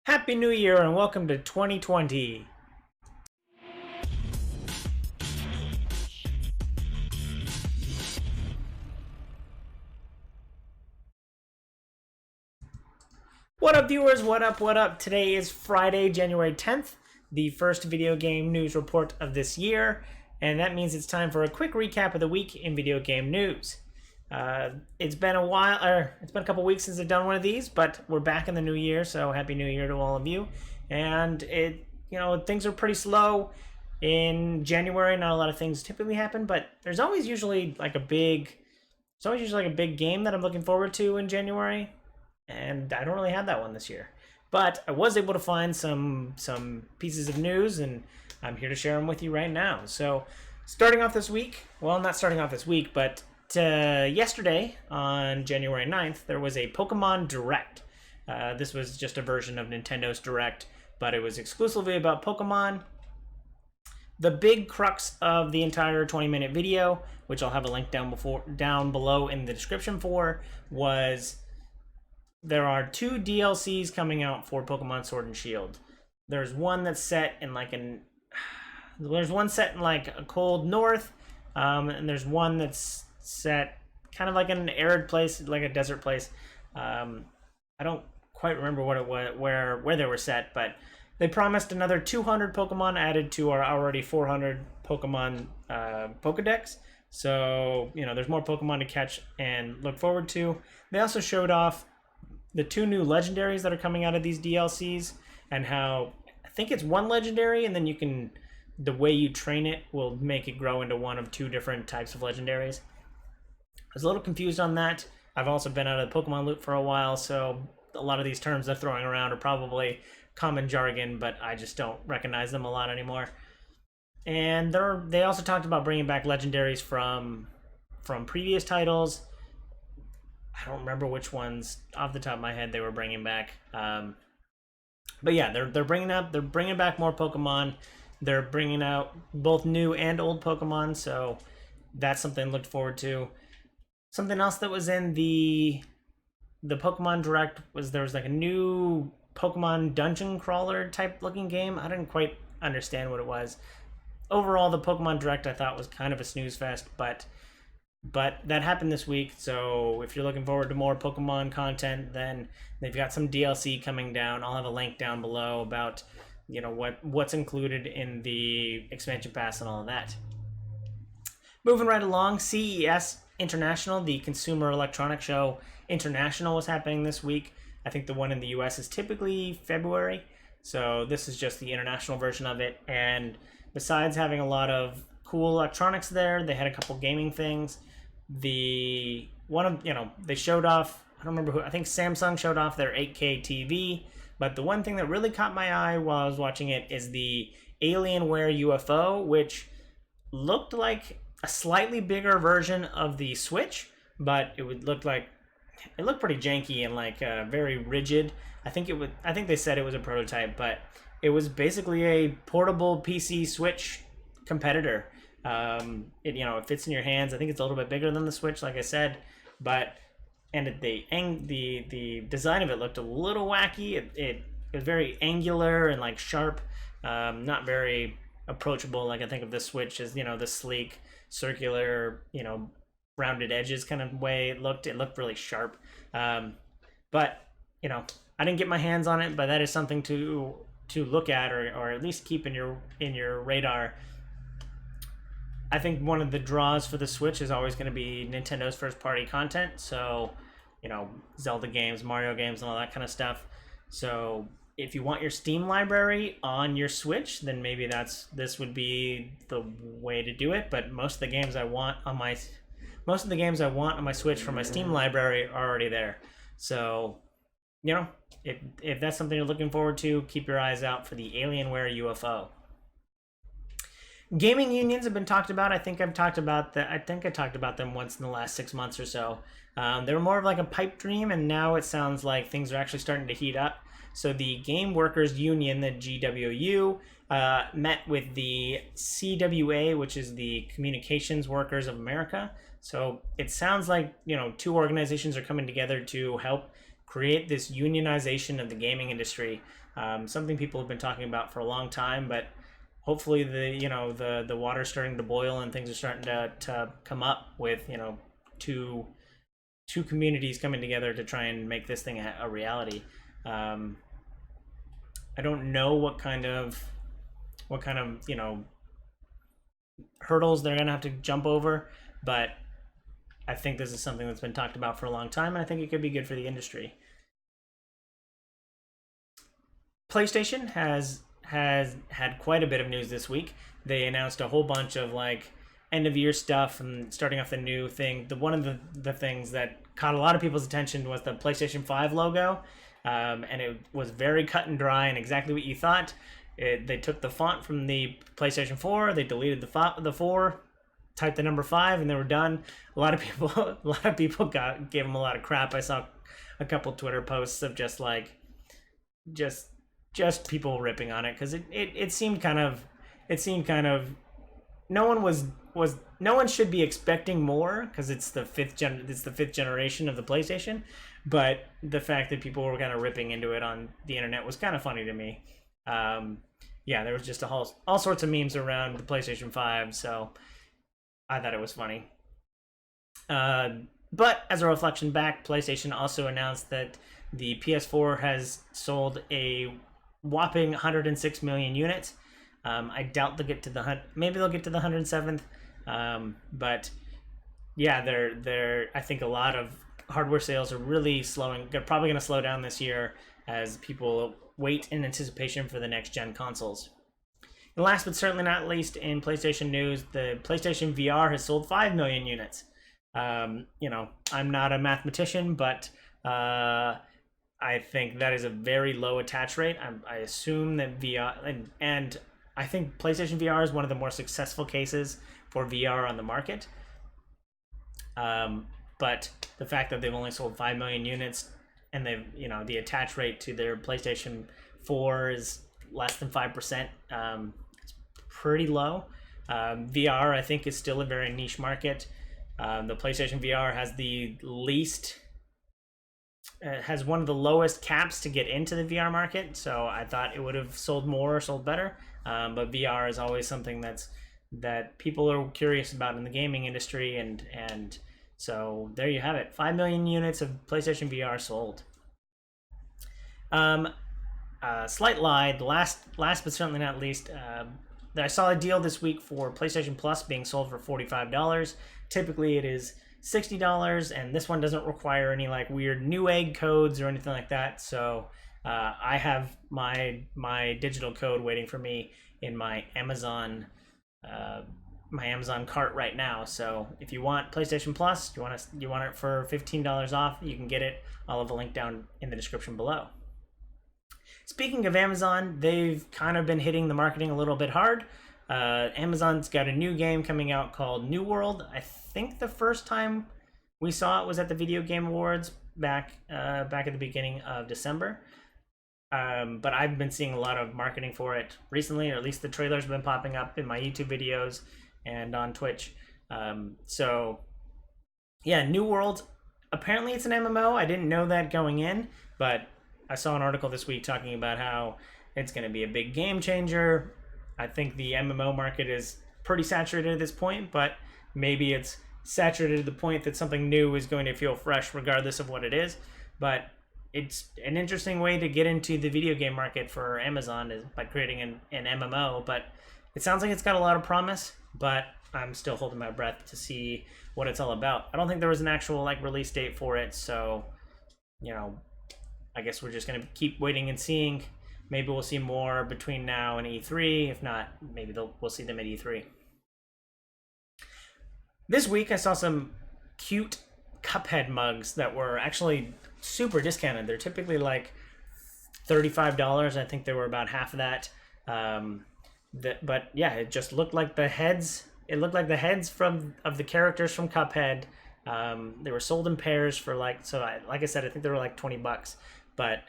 Happy New Year and welcome to 2020. What up, viewers? What up? What up? Today is Friday, January 10th, the first video game news report of this year, and that means it's time for a quick recap of the week in video game news. It's been a while, or it's been a couple weeks since I've done one of these, but we're back in the new year, so Happy New Year to all of you. And things are pretty slow in January. Not a lot of things typically happen, but there's always usually like a big game that I'm looking forward to in January, and I don't really have that one this year. But I was able to find some pieces of news, and I'm here to share them with you right now. So, starting off this week, well, not starting off this week, but yesterday on January 9th, there was a Pokemon Direct. This was just a version of Nintendo's Direct, but it was exclusively about Pokemon. The big crux of the entire 20-minute video, which I'll have a link down below in the description for, was there are two DLCs coming out for Pokemon Sword and Shield. There's one that's set in like a cold north, and there's one that's set kind of like in an arid place, like a desert place. I don't quite remember what it was, where they were set, but they promised another 200 Pokemon added to our already 400 Pokemon Pokedex. So, there's more Pokemon to catch and look forward to. They also showed off the two new legendaries that are coming out of these DLCs, and how I think it's one legendary, and then the way you train it will make it grow into one of two different types of legendaries. I was a little confused on that. I've also been out of the Pokemon loop for a while, so a lot of these terms they're throwing around are probably common jargon, but I just don't recognize them a lot anymore. And they also talked about bringing back legendaries from previous titles. I don't remember which ones off the top of my head they were bringing back. But yeah, they're bringing back more Pokemon. They're bringing out both new and old Pokemon, so that's something I looked forward to. Something else that was in the Pokemon Direct was there was like a new Pokemon dungeon crawler type looking game. I didn't quite understand what it was. Overall, the Pokemon Direct I thought was kind of a snooze fest, but that happened this week. So if you're looking forward to more Pokemon content, then they've got some DLC coming down. I'll have a link down below about what's included in the expansion pass and all of that. Moving right along, CES International, the Consumer Electronics Show International, was happening this week. I think the one in the US is typically February, so this is just the international version of it. And besides having a lot of cool electronics there, they had a couple gaming things. They showed off, I don't remember who, I think Samsung showed off their 8K TV, but the one thing that really caught my eye while I was watching it is the Alienware UFO, which looked like a slightly bigger version of the Switch, but it looked pretty janky and very rigid. I think they said it was a prototype, but it was basically a portable PC Switch competitor. It fits in your hands. I think it's a little bit bigger than the Switch, like I said, the design of it looked a little wacky. It was very angular and sharp, not very approachable. Like I think of the Switch as the sleek, circular, rounded edges kind of way it looked. It looked really sharp, but I didn't get my hands on it. But that is something to look at, or at least keep in your radar. I think one of the draws for the Switch is always going to be Nintendo's first-party content. So, Zelda games, Mario games, and all that kind of stuff. So, if you want your Steam library on your Switch, then maybe this would be the way to do it. But most of the games I want on my Switch from my Steam library are already there. So, if that's something you're looking forward to, keep your eyes out for the Alienware UFO. Gaming unions have been talked about. I think I talked about them once in the last 6 months or so. They were more of like a pipe dream, and now it sounds like things are actually starting to heat up. So the Game Workers Union, the GWU, met with the CWA, which is the Communications Workers of America. So it sounds like two organizations are coming together to help create this unionization of the gaming industry. Something people have been talking about for a long time, but hopefully the water's starting to boil and things are starting to come up with two communities coming together to try and make this thing a reality. I don't know what kind of hurdles they're gonna have to jump over, but I think this is something that's been talked about for a long time, and I think it could be good for the industry. PlayStation has had quite a bit of news this week. They announced a whole bunch of like end of year stuff and starting off the new thing. One of the things that caught a lot of people's attention was the PlayStation 5 logo, and it was very cut and dry and exactly what you thought. They took the font from the PlayStation 4, they deleted the 4, typed the number 5, and they were done. A lot of people gave them a lot of crap. I saw a couple Twitter posts of just people ripping on it because it seemed kind of no one should be expecting more because it's the fifth generation of the PlayStation, but the fact that people were kind of ripping into it on the internet was kind of funny to me. Yeah, there was just all sorts of memes around the PlayStation 5, so I thought it was funny. But as a reflection back, PlayStation also announced that the PS4 has sold a whopping 106 million units. I doubt they'll get to maybe they'll get to the 107th. But yeah, I think a lot of hardware sales are really slowing. They're probably going to slow down this year as people wait in anticipation for the next gen consoles. And last but certainly not least, in PlayStation news, the PlayStation VR has sold 5 million units. I'm not a mathematician, but I think that is a very low attach rate. I assume that VR and I think PlayStation VR is one of the more successful cases for VR on the market. But the fact that they've only sold 5 million units and the attach rate to their PlayStation 4 is less than 5%. It's pretty low. VR, I think, is still a very niche market. The PlayStation VR has one of the lowest caps to get into the VR market, so I thought it would have sold more or sold better. But VR is always something that people are curious about in the gaming industry, and so there you have it. 5 million units of PlayStation VR sold. Slight lie. Last but certainly not least, I saw a deal this week for PlayStation Plus being sold for $45. Typically, it is $60, and this one doesn't require any like weird Newegg codes or anything like that. So I have my digital code waiting for me in my Amazon cart right now. So if you want PlayStation Plus, you want it for $15 off, you can get it. I'll have a link down in the description below. Speaking of Amazon, they've kind of been hitting the marketing a little bit hard. Amazon's got a new game coming out called New World. I think the first time we saw it was at the Video Game Awards back at the beginning of December. But I've been seeing a lot of marketing for it recently, or at least the trailers have been popping up in my YouTube videos and on Twitch. So yeah, New World, apparently it's an MMO. I didn't know that going in, but I saw an article this week talking about how it's going to be a big game changer. I think the MMO market is pretty saturated at this point, but maybe it's saturated to the point that something new is going to feel fresh regardless of what it is. But it's an interesting way to get into the video game market for Amazon is by creating an MMO. But it sounds like it's got a lot of promise, but I'm still holding my breath to see what it's all about. I don't think there was an actual like release date for it, so I guess we're just going to keep waiting and seeing. Maybe we'll see more between now and E3. If not, maybe we'll see them at E3. This week, I saw some cute Cuphead mugs that were actually super discounted. They're typically like $35. I think they were about half of that. But yeah, it just looked like the heads. It looked like the heads of the characters from Cuphead. They were sold in pairs for like I said, I think they were like $20. But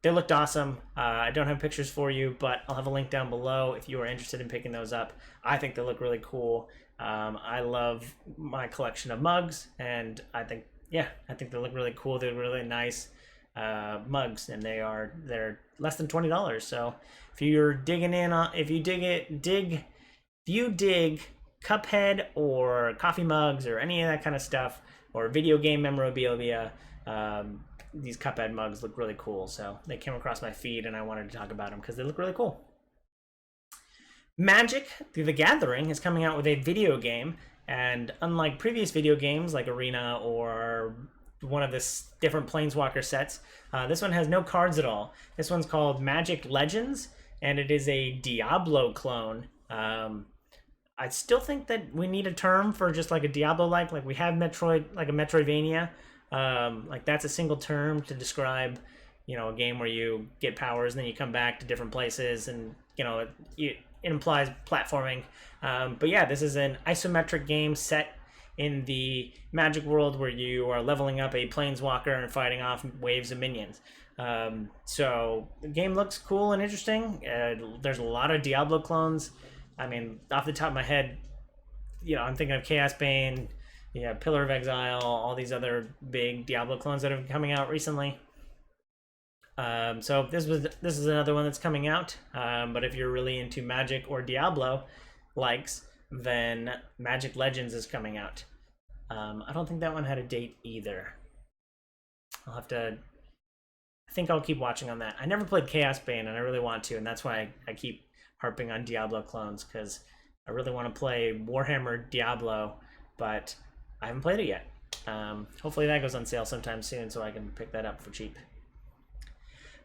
they looked awesome. I don't have pictures for you, but I'll have a link down below if you are interested in picking those up. I think they look really cool. I love my collection of mugs, and I think they look really cool. They're really nice. mugs, and they're less than $20. So if you're digging in on, if you dig Cuphead or coffee mugs or any of that kind of stuff, or video game memorabilia, these Cuphead mugs look really cool. So they came across my feed, and I wanted to talk about them because they look really cool. Magic: The Gathering is coming out with a video game, and unlike previous video games like Arena or one of the different Planeswalker sets, this one has no cards at all. This one's called Magic Legends, and it is a Diablo clone. I still think that we need a term for just like a Diablo-like we have Metroid, like a Metroidvania. Like that's a single term to describe, a game where you get powers and then you come back to different places, and it implies platforming. But yeah, this is an isometric game set in the Magic world where you are leveling up a Planeswalker and fighting off waves of minions. So the game looks cool and interesting. There's a lot of Diablo clones. I mean, off the top of my head, I'm thinking of Chaos Bane, Pillar of Exile, all these other big Diablo clones that have been coming out recently. So this is another one that's coming out. But if you're really into Magic or Diablo likes, then Magic Legends is coming out. I don't think that one had a date either. I think I'll keep watching on that. I never played Chaos Bane, and I really want to, and that's why I keep harping on Diablo clones, because I really want to play Warhammer Diablo, but I haven't played it yet. Hopefully that goes on sale sometime soon so I can pick that up for cheap.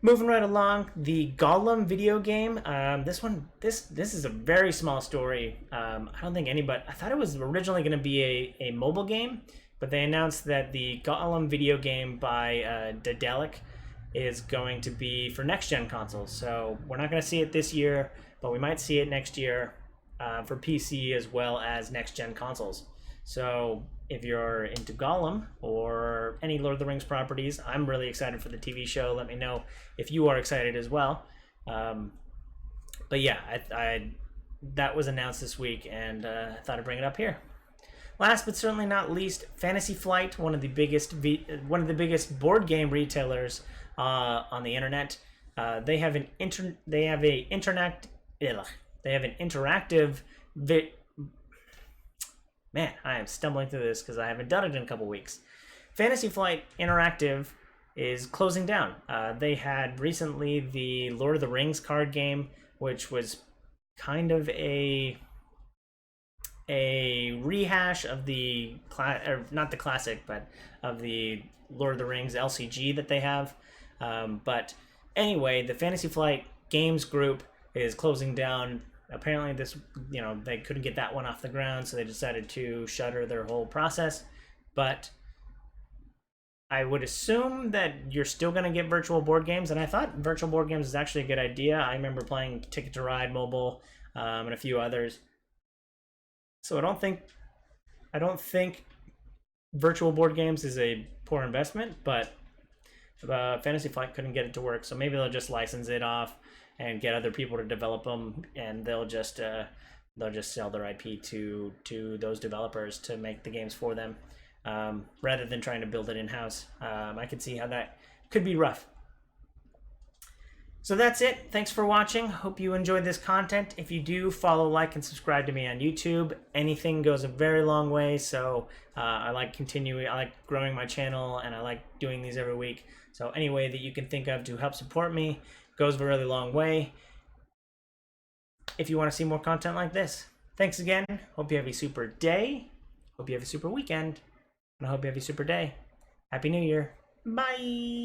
Moving right along, the Gollum video game. This is a very small story. I don't think anybody. I thought it was originally going to be a mobile game, but they announced that the Gollum video game by Daedalic is going to be for next-gen consoles. So we're not going to see it this year, but we might see it next year for PC as well as next-gen consoles. So if you're into Gollum or any Lord of the Rings properties, I'm really excited for the TV show. Let me know if you are excited as well. But yeah, that was announced this week, and I thought I'd bring it up here. Last but certainly not least, Fantasy Flight, one of the biggest board game retailers on the internet. They have an interactive. Man, I am stumbling through this because I haven't done it in a couple weeks. Fantasy Flight Interactive is closing down. They had recently the Lord of the Rings card game, which was kind of a rehash of the not the classic, but of the Lord of the Rings LCG that they have. But anyway, the Fantasy Flight Games group is closing down. Apparently they couldn't get that one off the ground, so they decided to shutter their whole process. But I would assume that you're still going to get virtual board games, and I thought virtual board games is actually a good idea. I remember playing Ticket to Ride Mobile and a few others. So I don't think virtual board games is a poor investment, but Fantasy Flight couldn't get it to work, so maybe they'll just license it off and get other people to develop them, and they'll just sell their IP to those developers to make the games for them, rather than trying to build it in-house. I could see how that could be rough. So that's it. Thanks for watching. Hope you enjoyed this content. If you do, follow, like, and subscribe to me on YouTube. Anything goes a very long way, so I like growing my channel, and I like doing these every week. So any way that you can think of to help support me goes a really long way if you want to see more content like this. Thanks again. Hope you have a super day. Hope you have a super weekend. And I hope you have a super day. Happy New Year. Bye.